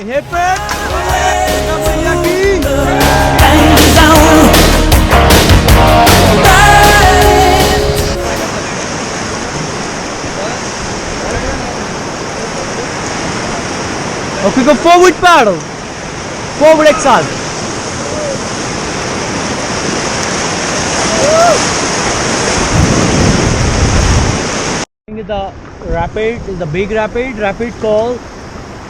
Hip it! Okay, go forward paddle. Forward exhale. The rapid is the big rapid called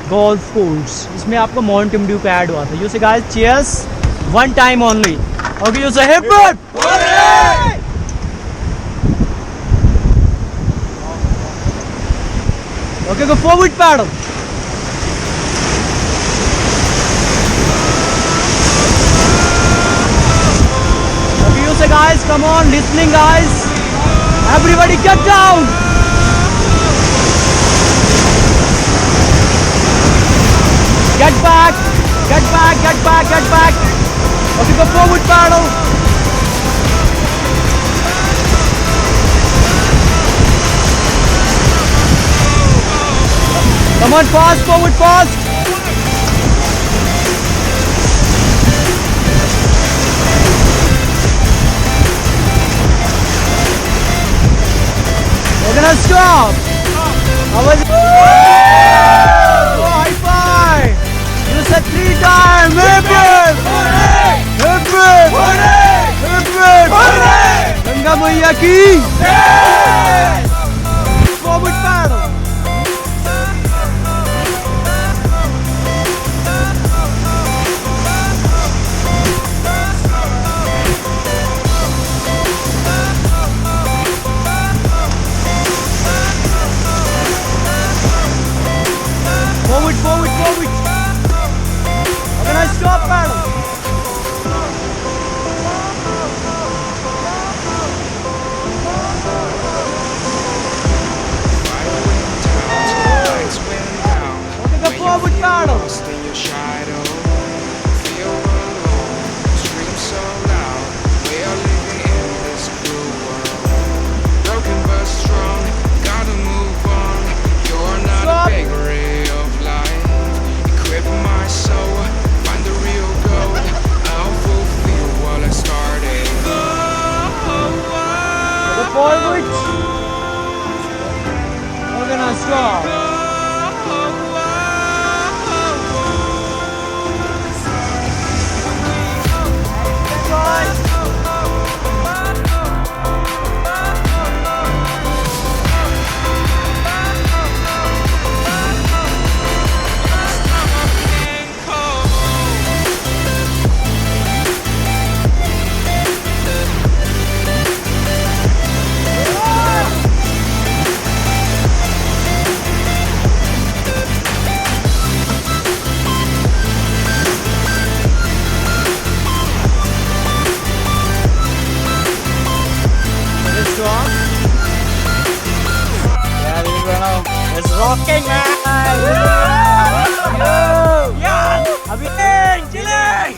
golf course. इसमें आपको Mountain Dew का add हुआ था. You say guys, cheers. One time only. Okay, you say hip it. Okay, go forward paddle. Okay, you say guys, come on, listening guys. Everybody get down. Get back. Okay, go forward paddle. Come on, fast, forward, fast. We're gonna stop. How was it? Oh, high five. You said 3 times. Hip it. Ganga Maiya ki. Forward paddle. Forward. We're gonna stop paddle. Okay, go forward paddle. Forward. We're gonna stop. It's rocking, man! Yeah! Chilling!